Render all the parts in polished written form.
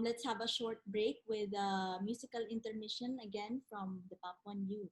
let's have a short break with a musical intermission again from the Papuan youth.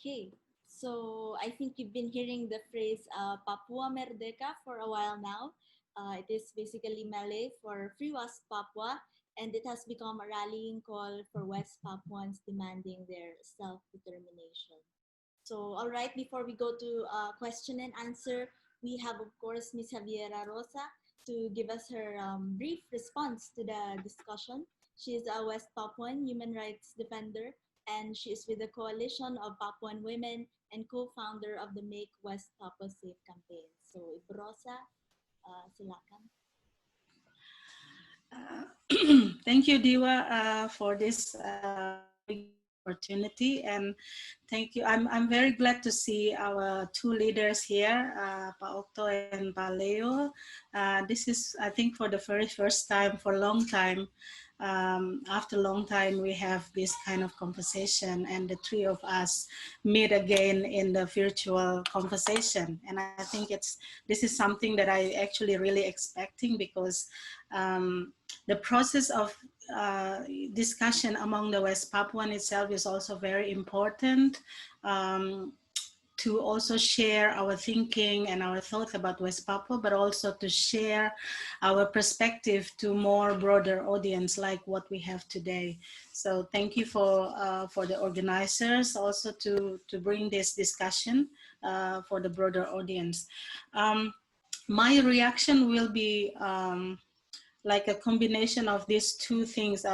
Okay, so I think you've been hearing the phrase Papua Merdeka for a while now. It is basically Malay for Free West Papua, and it has become a rallying call for West Papuans demanding their self-determination. So, all right, before we go to question and answer, we have, of course, Ms. Javiera Rosa to give us her brief response to the discussion. She is a West Papuan human rights defender, and she is with the Coalition of Papuan Women and co-founder of the Make West Papua Safe campaign. So, Rosa, silakan. Thank you, Diwa, for this opportunity, and thank you. I'm very glad to see our two leaders here, Pa Octo and Pa Leo. This is, I think, for the very first time for a long time. After a long time, we have this kind of conversation, and the three of us meet again in the virtual conversation. And I think this is something that I actually really expecting, because the process of discussion among the West Papuan itself is also very important, to also share our thinking and our thoughts about West Papua, but also to share our perspective to more broader audience like what we have today. So thank you for the organizers also to bring this discussion for the broader audience. My reaction will be like a combination of these two things,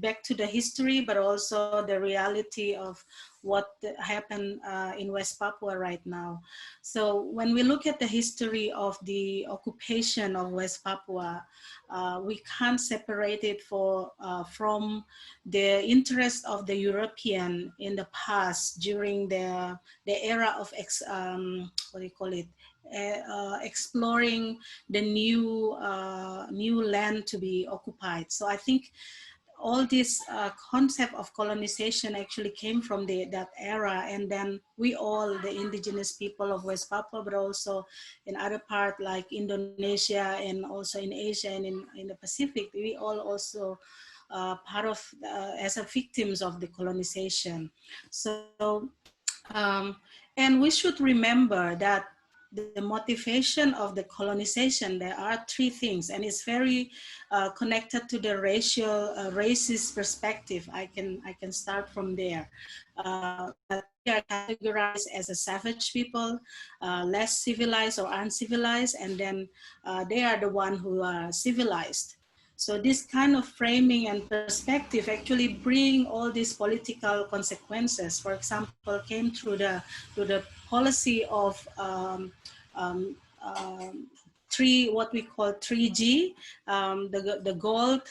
back to the history, but also the reality of what happened in West Papua right now. So when we look at the history of the occupation of West Papua, we can't separate it from the interest of the European in the past during the era of what do you call it? Exploring the new land to be occupied. So I think all this concept of colonization actually came from that era, and then we all, the indigenous people of West Papua, but also in other part like Indonesia and also in Asia and in the Pacific, we all also part of as a victims of the colonization. So And we should remember that the motivation of the colonization, there are three things, and it's very connected to the racist perspective. I can start from there. That we are categorized as a savage people, less civilized or uncivilized, and then they are the one who are civilized. So this kind of framing and perspective actually bring all these political consequences. For example, came through the policy of um, um, what we call 3G, the gold,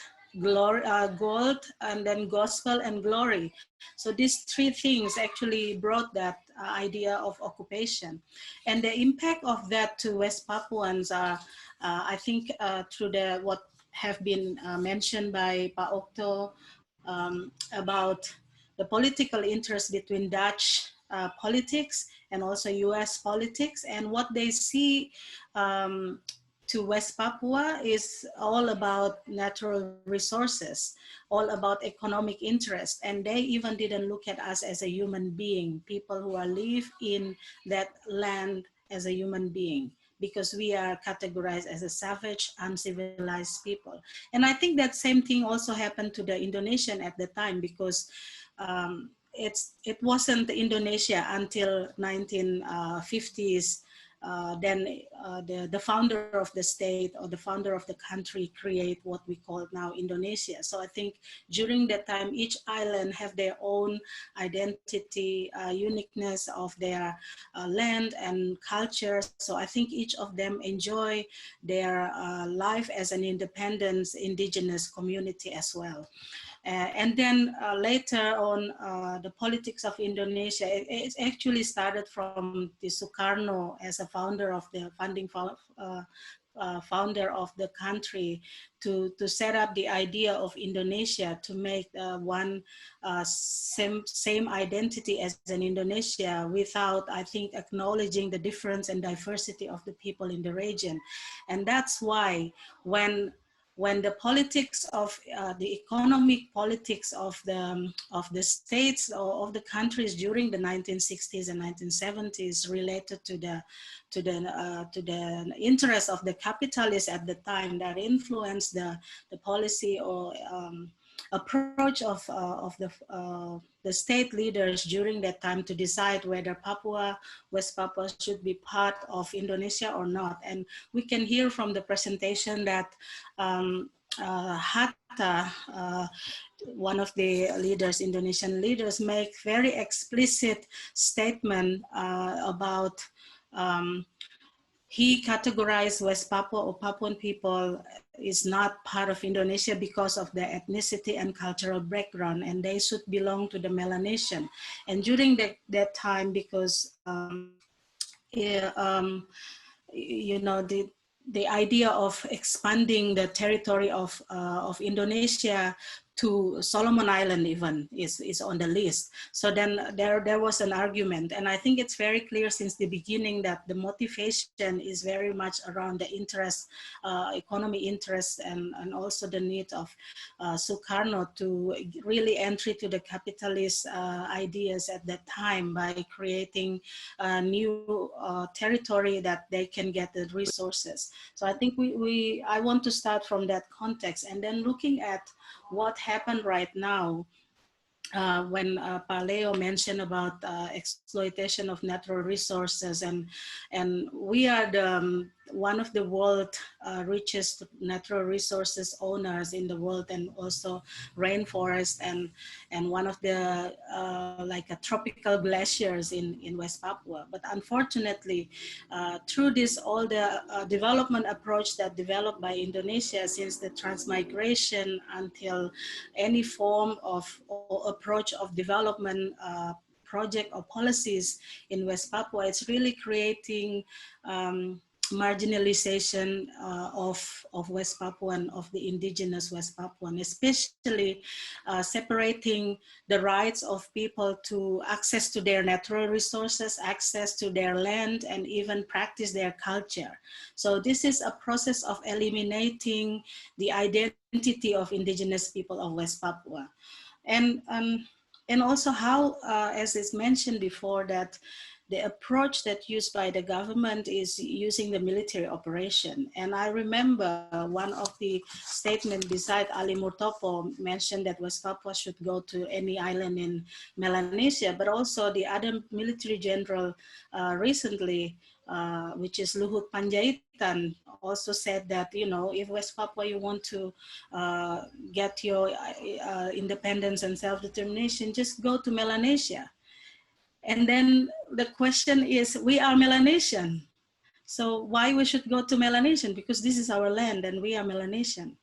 glory, gold, and then gospel and glory. So these three things actually brought that idea of occupation, and the impact of that to West Papuans are, I think, through the what have been mentioned by Pa Octo about the political interest between Dutch politics and also US politics, and what they see um, to West Papua is all about natural resources, all about economic interest, and they even didn't look at us as a human being, people who are live in that land as a human being, because we are categorized as a savage, uncivilized people. And I think that same thing also happened to the Indonesian at the time, because it wasn't Indonesia until 1950s. Then the founder of the state or the founder of the country create what we call now Indonesia. So I think during that time, each island have their own identity, uniqueness of their land and culture. So I think each of them enjoy their life as an independent indigenous community as well. And then later on, the politics of Indonesia, it actually started from the Sukarno as a founder of the founder of the country, to set up the idea of Indonesia, to make one same identity as an Indonesia, without, I think, acknowledging the difference and diversity of the people in the region. And that's why when the politics of the economic politics of the states or of the countries during the 1960s and 1970s related to the interests of the capitalists at the time, that influenced the policy or approach of the state leaders during that time to decide whether West Papua should be part of Indonesia or not. And we can hear from the presentation that Hatta, one of the leaders, Indonesian leaders, make very explicit statement about he categorized West Papua or Papuan people is not part of Indonesia because of their ethnicity and cultural background, and they should belong to the Melanesian. And during that time, because yeah, you know, the idea of expanding the territory of Indonesia to Solomon Island even is on the list. So then there was an argument, and I think it's very clear since the beginning that the motivation is very much around the interest, economy interest, and also the need of Sukarno to really entry to the capitalist ideas at that time by creating a new territory that they can get the resources. So I think I want to start from that context, and then looking at what happened right now. When Paleo mentioned about exploitation of natural resources, and we are one of the world richest natural resources owners in the world, and also rainforest, and one of the like a tropical glaciers in West Papua. But unfortunately, through this all the development approach that developed by Indonesia, since the transmigration until any form of or approach of development project or policies in West Papua, it's really creating marginalization of West Papuan, of the indigenous West Papuan, especially separating the rights of people to access to their natural resources, access to their land, and even practice their culture. So this is a process of eliminating the identity of indigenous people of West Papua. And also how, as is mentioned before, that the approach that used by the government is using the military operation. And I remember one of the statements beside Ali Murtopo mentioned that West Papua should go to any island in Melanesia, but also the other military general recently, which is Luhut Panjaitan, also said that, you know, if West Papua you want to get your independence and self-determination, just go to Melanesia. And then the question is, we are Melanesian. So why we should go to Melanesian? Because this is our land and we are Melanesian.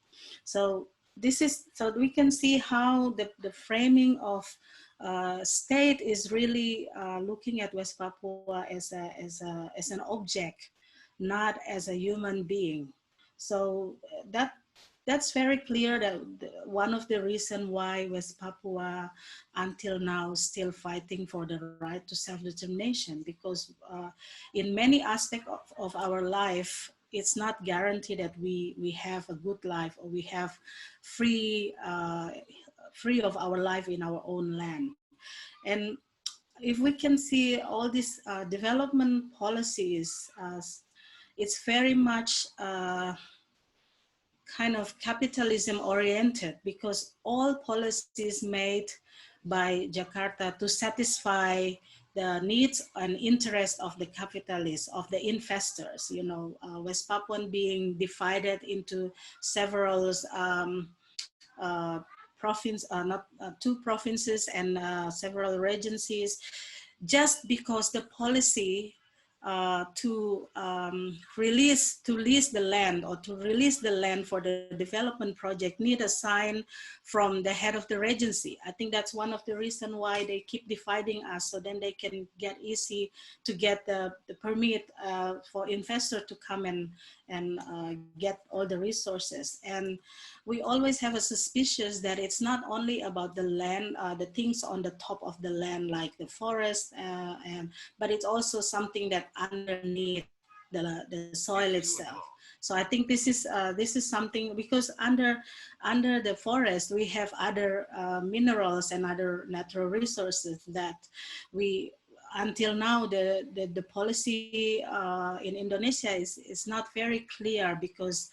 So this is, so we can see how the framing of state is really looking at West Papua as an object, not as a human being. So that's very clear that one of the reasons why West Papua until now still fighting for the right to self-determination, because in many aspects of our life, it's not guaranteed that we have a good life or we have free of our life in our own land. And if we can see all these development policies, it's very much kind of capitalism oriented, because all policies made by Jakarta to satisfy the needs and interests of the capitalists, of the investors, you know, West Papuan being divided into several two provinces and several regencies, just because the policy to lease the land or to release the land for the development project need a sign from the head of the regency. I think that's one of the reasons why they keep dividing us, so then they can get easy to get the permit for investor to come and get all the resources. And we always have a suspicious that it's not only about the land, the things on the top of the land, like the forest, but it's also something that underneath the soil itself. So I think this is something, because under the forest we have other minerals and other natural resources that we, until now the policy in Indonesia is not very clear, because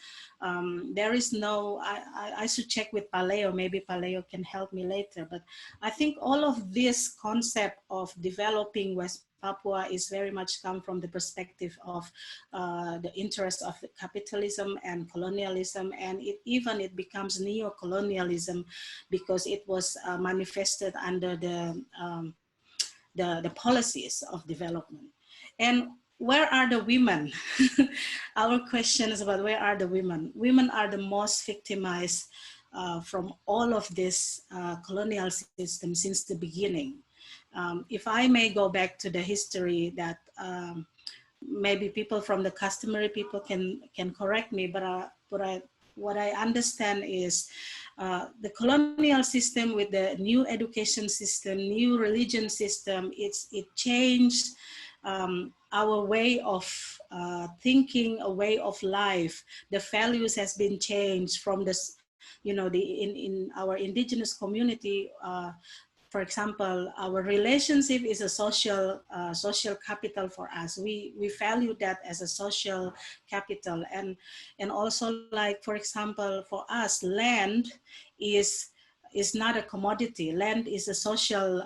there is no, I should check with Paleo, maybe Paleo can help me later, but I think all of this concept of developing West Papua is very much come from the perspective of the interest of the capitalism and colonialism, and it becomes neo-colonialism because it was manifested under the policies of development. And where are the women? Our question is about where are the women? Women are the most victimized from all of this colonial system since the beginning. If I may go back to the history that maybe people from the customary people can correct me, but what I understand is the colonial system with the new education system, new religion system, it changed our way of thinking, a way of life. The values has been changed from this, you know, in our indigenous community. For example, our relationship is a social capital for us. We value that as a social capital, and also, like, for example, for us, land is not a commodity. Land is a social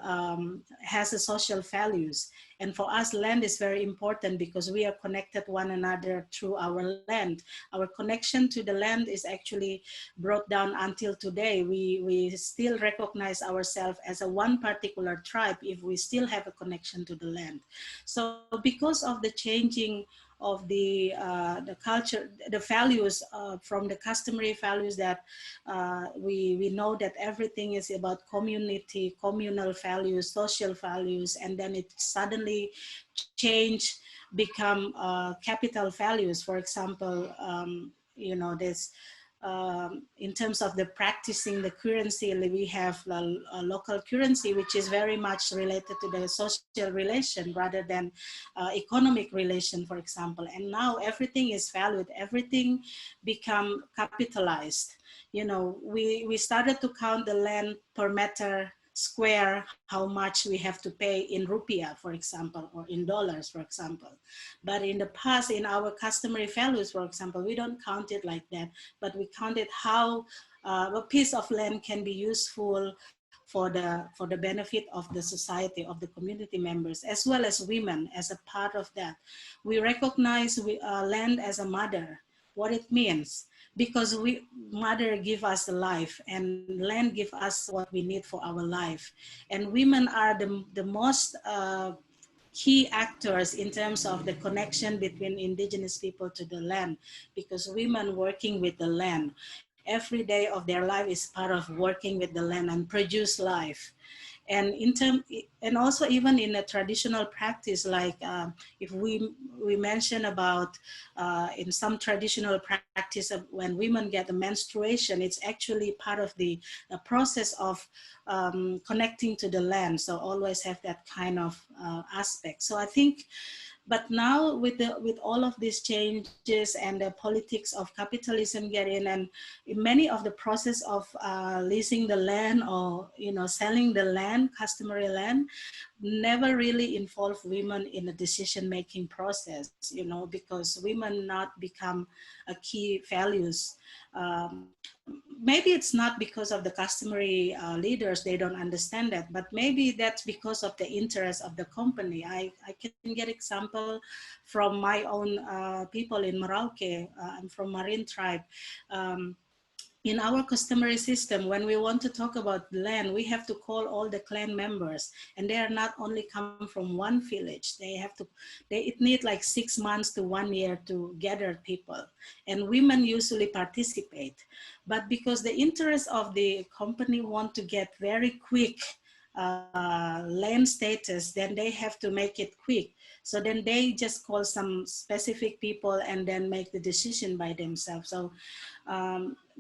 has a social values, and for us, land is very important because we are connected one another through our land. Our connection to the land is actually brought down until today. We still recognize ourselves as a one particular tribe if we still have a connection to the land. So because of the changing of the culture, the values from the customary values that we know that everything is about community, communal values, social values, and then it suddenly change, become capital values. For example, you know, this in terms of the practicing the currency, we have a local currency, which is very much related to the social relation rather than economic relation, for example. And now everything is valued, everything become capitalized. You know, we started to count the land per meter square how much we have to pay in rupiah, for example, or in dollars, for example. But in the past, in our customary values, for example, we don't count it like that, but we count it how a piece of land can be useful for the benefit of the society, of the community members, as well as women as a part of that. We recognize land as a mother, what it means, because we mother give us the life and land give us what we need for our life. And women are the most key actors in terms of the connection between indigenous people to the land, because women working with the land every day of their life is part of working with the land and produce life. And and also even in a traditional practice, like if we mention about in some traditional practice of when women get the menstruation, it's actually part of the process of connecting to the land. So always have that kind of aspect. So I think, but now with all of these changes and the politics of capitalism get in, and many of the process of leasing the land or selling the land, customary land, never really involve women in the decision making process, because women not become a key values. Maybe it's not because of the customary leaders, they don't understand that, but maybe that's because of the interest of the company. I can get example from my own people in Merauke. I'm from Marine tribe. Um, in our customary system, when we want to talk about land, we have to call all the clan members, and they are not only come from one village. They have to, it need like 6 months to 1 year to gather people, and women usually participate. But because the interest of the company want to get very quick land status, then they have to make it quick. So then they just call some specific people and then make the decision by themselves. So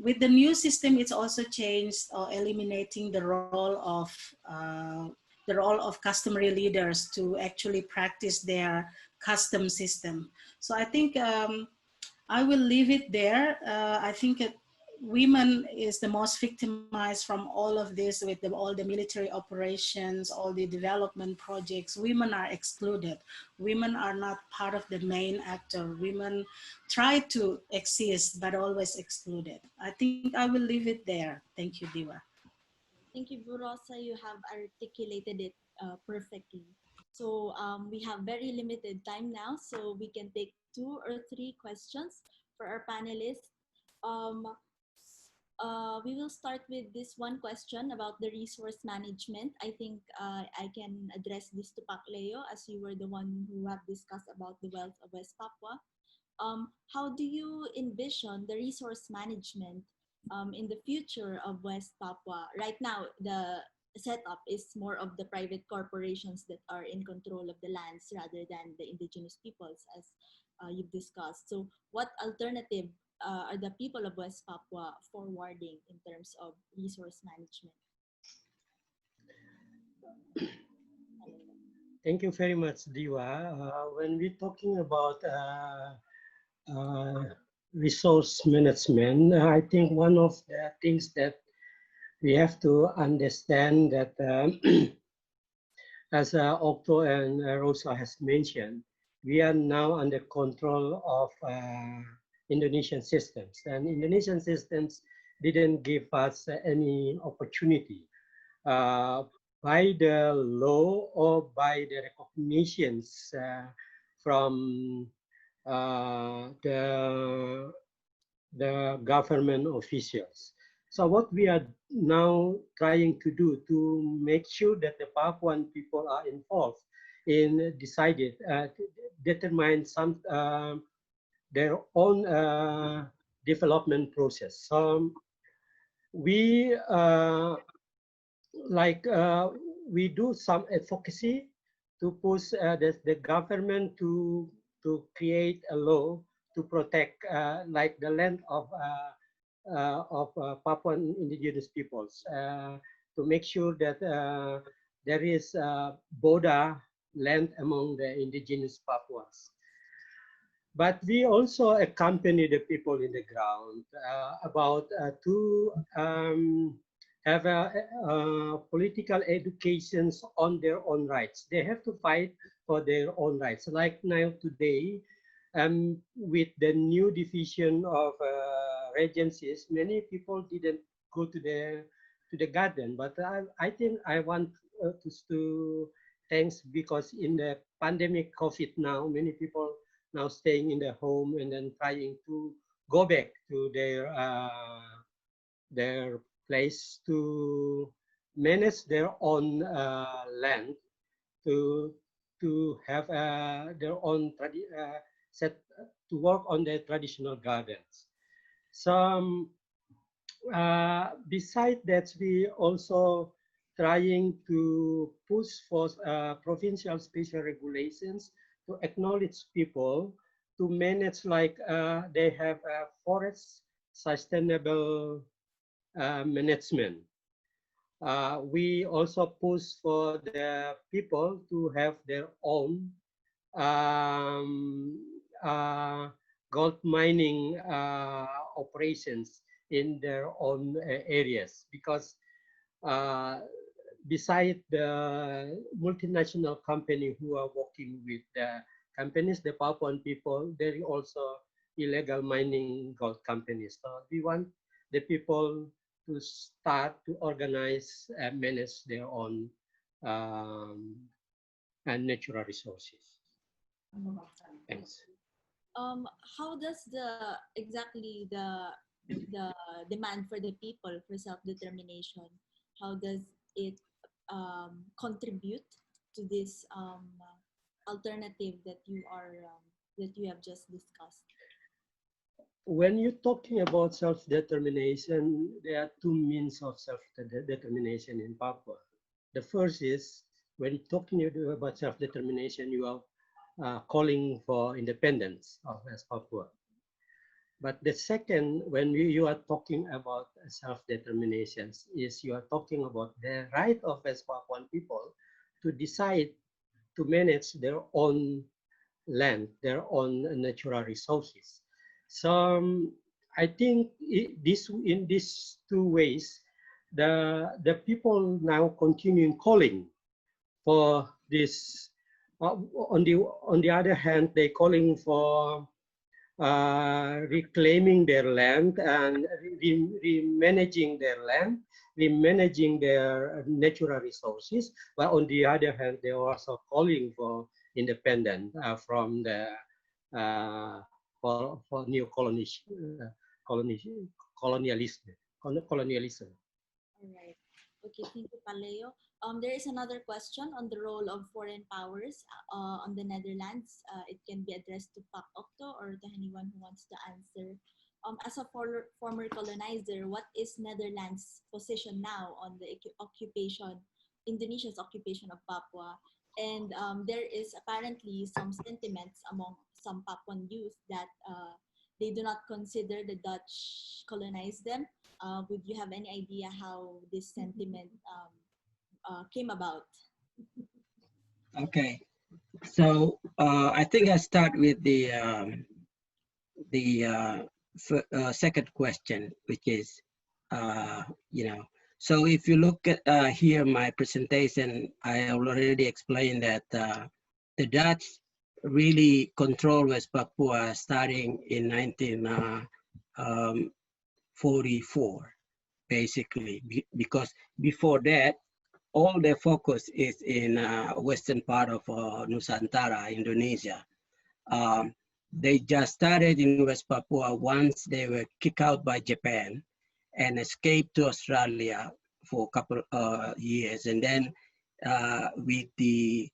with the new system, it's also changed or eliminating the role of customary leaders to actually practice their custom system. So I think I will leave it there. I think women is the most victimized from all of this with all the military operations, all the development projects. Women are excluded. Women are not part of the main actor. Women try to exist, but always excluded. I think I will leave it there. Thank you, Diva. Thank you, Rosa. You have articulated it perfectly. So we have very limited time now, so we can take 2 or 3 questions for our panelists. Um, we will start with this one question about the resource management. I think I can address this to Pak Leo, as you were the one who have discussed about the wealth of West Papua. How do you envision the resource management in the future of West Papua? Right now, the setup is more of the private corporations that are in control of the lands rather than the indigenous peoples, as you've discussed. So, what alternative are the people of West Papua forwarding in terms of resource management? Thank you very much, Diva. When we're talking about uh, resource management, I think one of the things that we have to understand that, as Octo and Rosa has mentioned, we are now under control of Indonesian systems, and Indonesian systems didn't give us any opportunity uh, by the law or by the recognitions from the government officials. So what we are now trying to do to make sure that the Papuan people are involved in decided determine some their own development process. So we like we do some advocacy to push the government to create a law to protect like the land of Papuan indigenous peoples to make sure that there is border land among the indigenous Papuans. But we also accompany the people in the ground about to have political educations on their own rights. They have to fight for their own rights. Like now today, with the new division of regencies, many people didn't go to the garden. But I think I want to thanks, because in the pandemic COVID now, many people now staying in their home and then trying to go back to their place to manage their own land, to have their own set to work on their traditional gardens. Some besides that, we also trying to push for provincial special regulations to acknowledge people to manage, like they have a forest sustainable management. We also push for the people to have their own um, uh, gold mining operations in their own areas, because uh, beside the multinational company who are working with the companies, the Papuan people, there is also illegal mining gold companies. So we want the people to start to organize and manage their own and natural resources. Thanks. How does the demand for the people for self-determination, how does it contribute to this alternative that you have just discussed? When you're talking about self-determination, there are two means of self-determination in Papua. The first is, when you're talking about self-determination, you are calling for independence of West Papua. But the second, when you are talking about self-determination, is you are talking about the right of West Papuan people to decide to manage their own land, their own natural resources. So I think in these two ways, the people now continue calling for this. On the other hand, they calling for reclaiming their land and remanaging their land, remanaging their natural resources. But on the other hand, they are also calling for independence from the for new colonialism. Colonialism. All right. Okay, thank you, Paleo. There is another question on the role of foreign powers on the Netherlands. It can be addressed to Pak Octo or to anyone who wants to answer. As a former colonizer, what is Netherlands' position now on the occupation, Indonesia's occupation of Papua? And there is apparently some sentiments among some Papuan youth that they do not consider the Dutch colonized them. Would you have any idea how this sentiment came about? Okay, so I think I start with the second question, which is, so if you look at here my presentation, I already explained that the Dutch really control West Papua starting in 1944, basically, because before that, all their focus is in western part of Nusantara, Indonesia. They just started in West Papua once they were kicked out by Japan and escaped to Australia for a couple years. And then with the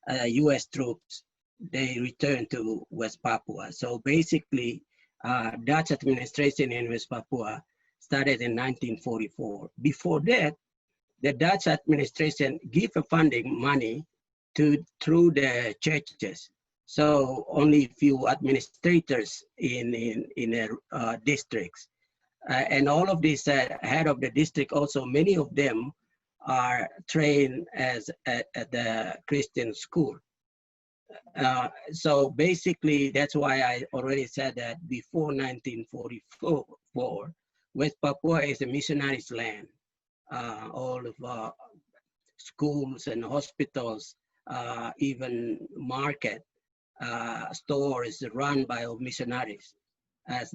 US troops, they returned to West Papua. So basically, Dutch administration in West Papua started in 1944. Before that, the Dutch administration gave funding money through the churches. So only few administrators in their districts. And all of these head of the district also, many of them are trained as at the Christian school. So basically, that's why I already said that before 1944, West Papua is a missionary's land. all of schools and hospitals, even market stores run by missionaries. As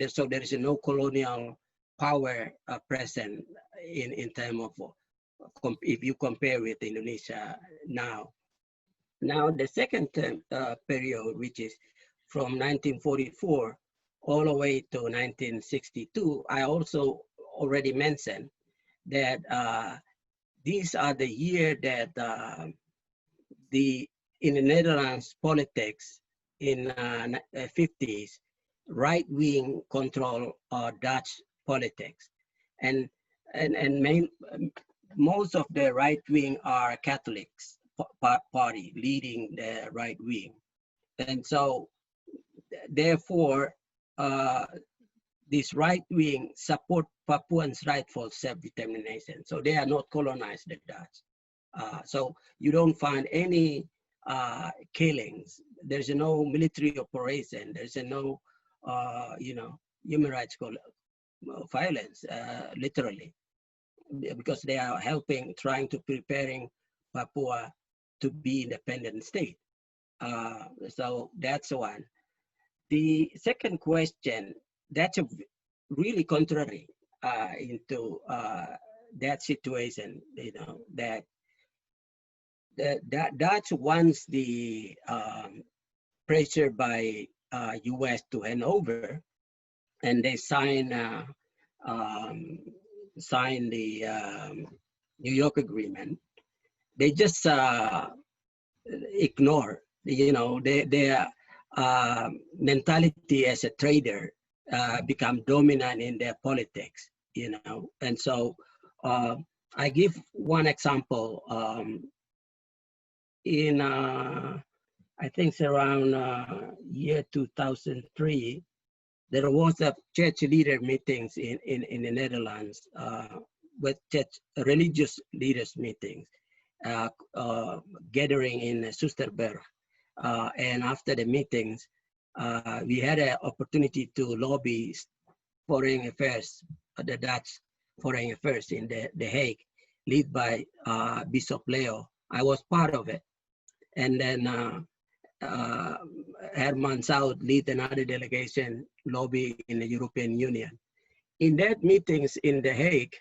so there is no colonial power present in terms of if you compare with Indonesia now. Now the second period, which is from 1944 all the way to 1962, I also already mentioned that these are the year that in the Netherlands politics in 50s, right-wing control Dutch politics, and most of the right-wing are Catholics party leading the right-wing, and so therefore this right-wing support Papuans' right for self-determination. So they are not colonized the Dutch. So you don't find any killings. There's no military operation. There's no, human rights violence, literally, because they are helping, trying to preparing Papua to be independent state. So that's one. The second question, that's really contrary into that situation, that Dutch wants the pressure by U.S. to hand over, and they sign the New York Agreement. They just ignore, their mentality as a trader become dominant in their politics, and so I give one example. In I think it's around year 2003, there was a church leader meetings in the Netherlands with church religious leaders meetings gathering in Soesterberg. And after the meetings, we had an opportunity to lobby foreign affairs, the Dutch foreign affairs in the Hague, led by Bishop Leo. I was part of it. And then Herman South lead another delegation lobby in the European Union. In that meetings in The Hague,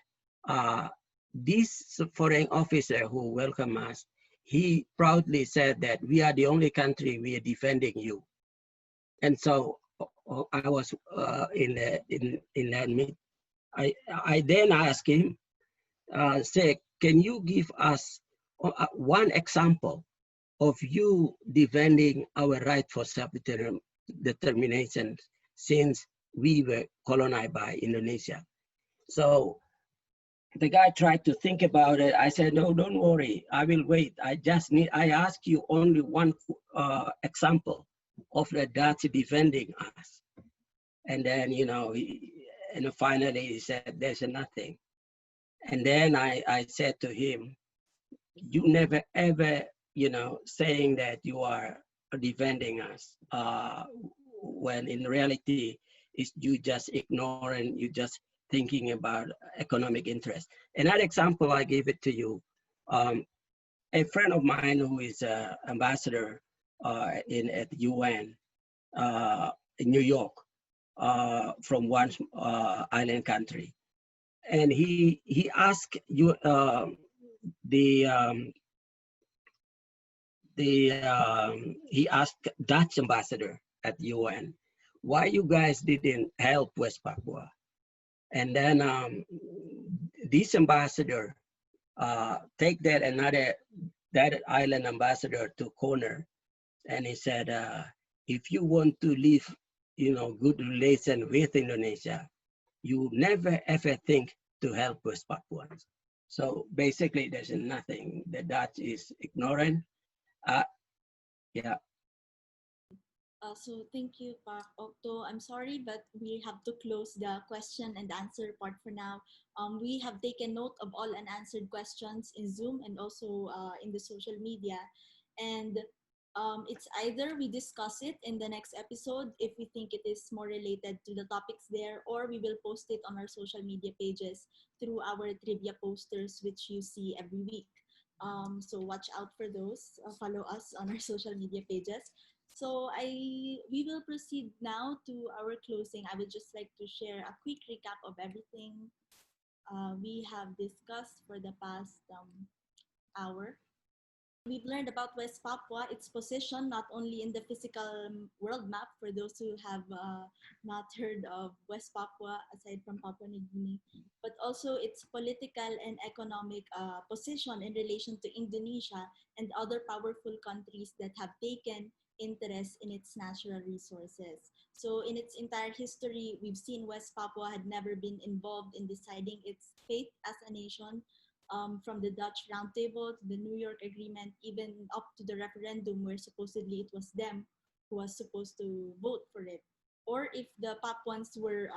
this foreign officer who welcomed us, he proudly said that we are the only country we are defending you. And so I was in that meeting. I then asked him, say, can you give us one example of you defending our right for self-determination since we were colonized by Indonesia? So the guy tried to think about it. I said, no, don't worry, I will wait. I ask you only one example of the Dutch defending us. And then, and finally he said, there's nothing. And then I said to him, you never ever, saying that you are defending us, when in reality, is you just ignoring, you just thinking about economic interest. Another example, I gave it to you. A friend of mine who is an ambassador at the UN in New York, from one island country, and he asked you he asked Dutch ambassador at UN, why you guys didn't help West Papua? And then this ambassador take that island ambassador to corner, and he said, if you want to live, good relation with Indonesia, you never ever think to help West Papuans. So basically, there's nothing. The Dutch is ignorant. Yeah. So thank you, Pak Octo. I'm sorry, but we have to close the question and answer part for now. We have taken note of all unanswered questions in Zoom and also in the social media. And It's either we discuss it in the next episode if we think it is more related to the topics there, or we will post it on our social media pages through our trivia posters, which you see every week. So watch out for those. Follow us on our social media pages. So we will proceed now to our closing. I would just like to share a quick recap of everything we have discussed for the past hour. We've learned about West Papua, its position not only in the physical world map, for those who have not heard of West Papua aside from Papua New Guinea, but also its political and economic position in relation to Indonesia and other powerful countries that have taken interest in its natural resources. So in its entire history, we've seen West Papua had never been involved in deciding its fate as a nation, from the Dutch Roundtable to the New York Agreement, even up to the referendum where supposedly it was them who was supposed to vote for it. Or if the Papuans were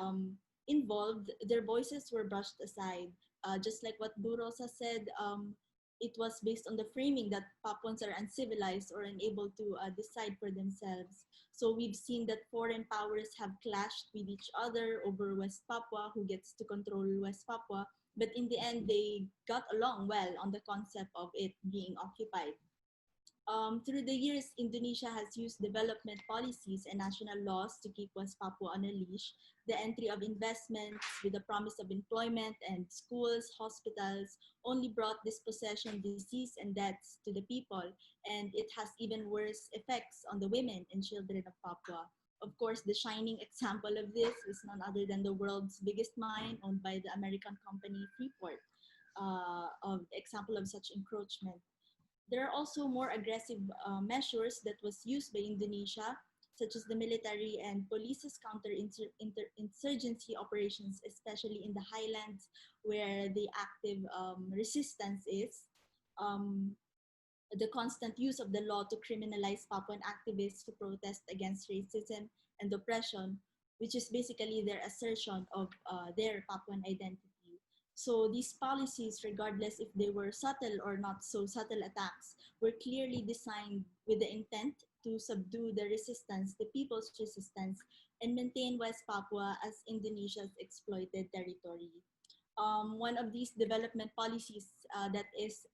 involved, their voices were brushed aside. Just like what Rosa said, it was based on the framing that Papuans are uncivilized or unable to decide for themselves. So we've seen that foreign powers have clashed with each other over West Papua, who gets to control West Papua, but in the end, they got along well on the concept of it being occupied. Through the years, Indonesia has used development policies and national laws to keep West Papua on a leash. The entry of investments with the promise of employment and schools, hospitals only brought dispossession, disease, and deaths to the people, and it has even worse effects on the women and children of Papua. Of course, the shining example of this is none other than the world's biggest mine owned by the American company Freeport, of example of such encroachment. There are also more aggressive measures that was used by Indonesia, such as the military and police's counter-insurgency operations, especially in the highlands where the active resistance is. Um, the constant use of the law to criminalize Papuan activists who protest against racism and oppression, which is basically their assertion of their Papuan identity. So these policies, regardless if they were subtle or not so subtle attacks, were clearly designed with the intent to subdue the resistance, the people's resistance, and maintain West Papua as Indonesia's exploited territory. One of these development policies that is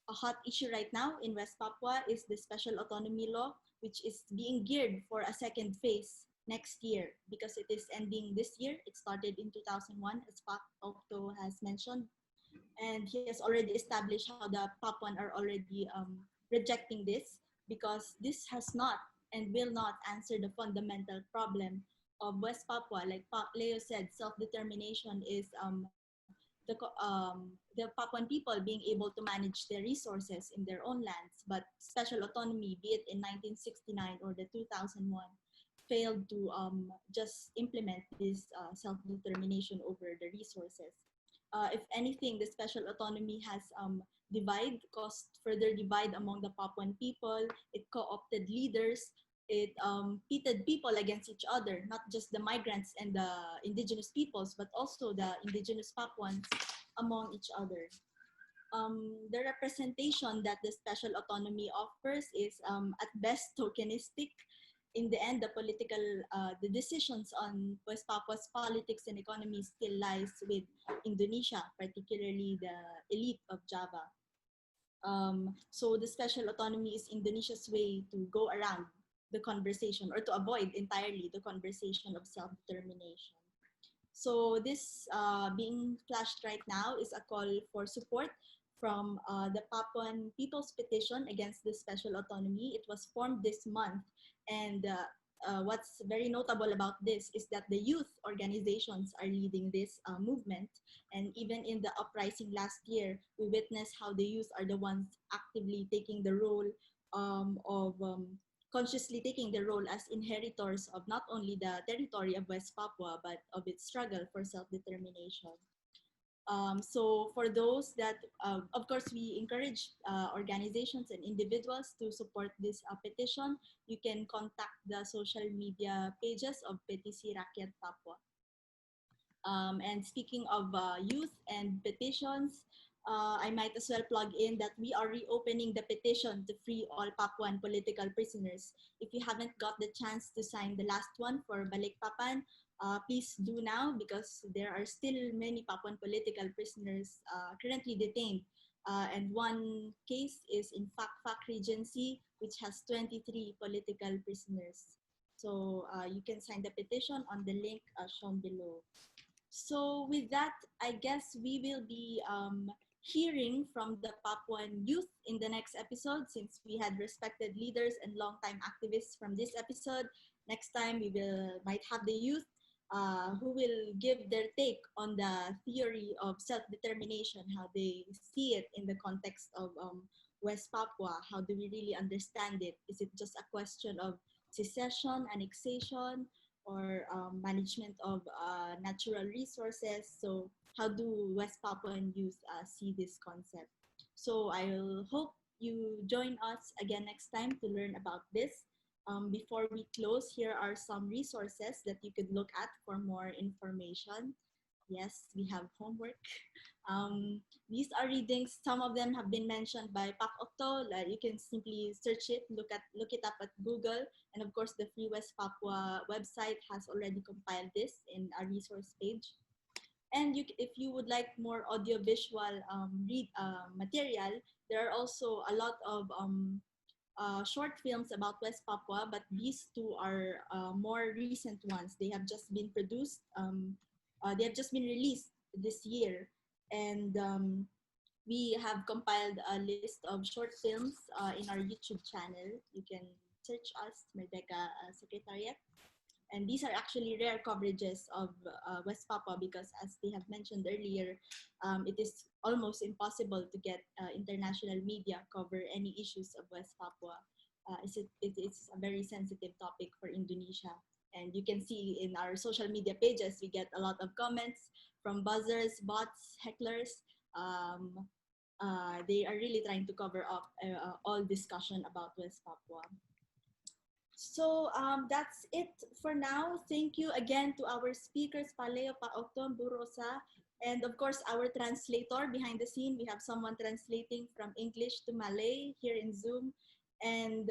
a hot issue right now in West Papua is the special autonomy law, which is being geared for a second phase next year because it is ending this year. It started in 2001, as Octo has mentioned, and he has already established how the Papuan are already rejecting this because this has not and will not answer the fundamental problem of West Papua. Like Leo said, self-determination is the Papuan people being able to manage their resources in their own lands, but special autonomy, be it in 1969 or the 2001, failed to just implement this self-determination over the resources. If anything, the special autonomy has caused further divide among the Papuan people. It co-opted leaders. It pitted people against each other, not just the migrants and the indigenous peoples, but also the indigenous Papuans among each other. The representation that the special autonomy offers is at best tokenistic. In the end, the decisions on West Papua's politics and economy still lies with Indonesia, particularly the elite of Java. So the special autonomy is Indonesia's way to go around the conversation or to avoid entirely the conversation of self-determination. So this being flashed right now is a call for support from the Papuan People's Petition against the special autonomy. It was formed this month, and what's very notable about this is that the youth organizations are leading this movement. And even in the uprising last year, we witnessed how the youth are the ones actively taking the role of consciously taking the role as inheritors of not only the territory of West Papua, but of its struggle for self-determination. So for those that, of course, we encourage organizations and individuals to support this petition. You can contact the social media pages of Petisi Rakyat Papua. And speaking of youth and petitions, I might as well plug in that we are reopening the petition to free all Papuan political prisoners. If you haven't got the chance to sign the last one for Balikpapan, please do now, because there are still many Papuan political prisoners currently detained. And one case is in Fakfak Regency, which has 23 political prisoners. So you can sign the petition on the link shown below. So with that, I guess we will be hearing from the Papuan youth in the next episode, since we had respected leaders and longtime activists from this episode. Next time we might have the youth who will give their take on the theory of self-determination, how they see it in the context of West Papua. How do we really understand it? Is it just a question of secession, annexation, or management of natural resources? So how do West Papuan youth see this concept? So I hope you join us again next time to learn about this. Before we close, here are some resources that you could look at for more information. Yes, we have homework. These are readings. Some of them have been mentioned by Pak Octo. You can simply search it, look it up at Google. And of course, the Free West Papua website has already compiled this in a resource page. And if you would like more audiovisual material, there are also a lot of short films about West Papua, but these two are more recent ones. They have just been produced. They have just been released this year, and we have compiled a list of short films in our YouTube channel. You can search us, Merdeka Secretariat. And these are actually rare coverages of West Papua, because as they have mentioned earlier, it is almost impossible to get international media cover any issues of West Papua. It's a very sensitive topic for Indonesia. And you can see in our social media pages, we get a lot of comments from buzzers, bots, hecklers. They are really trying to cover up all discussion about West Papua. So that's it for now. Thank you again to our speakers, Paleo, Paocton, Rosa, and of course our translator behind the scene. We have someone translating from English to Malay here in Zoom. And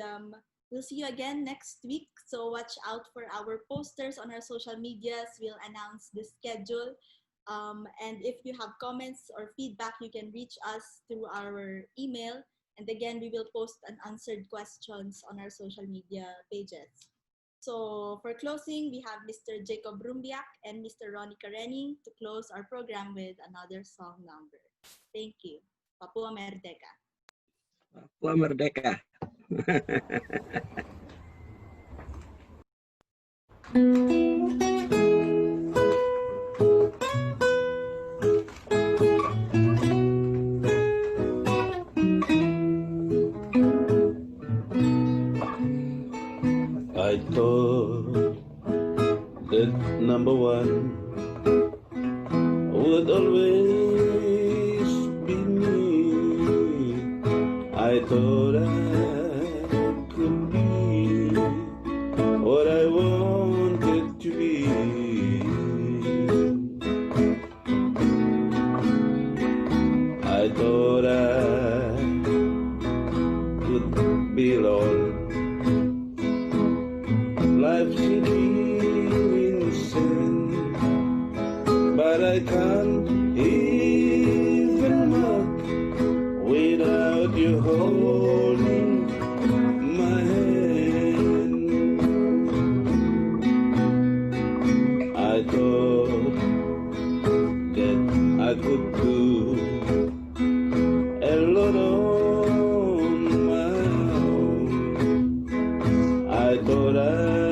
we'll see you again next week. So watch out for our posters on our social medias. We'll announce the schedule. And if you have comments or feedback, you can reach us through our email. And again, we will post unanswered questions on our social media pages. So for closing, we have Mr. Jacob Rumbiak and Mr. Ronnie Karening to close our program with another song number. Thank you. Papua Merdeka. Papua Merdeka. I thought that number one would always be me. I thought I could be what I wanted to be. I thought I could belong. Life's sinking sand, but I can't even walk without you holding my hand. I thought that I could do a lot on my own. I thought I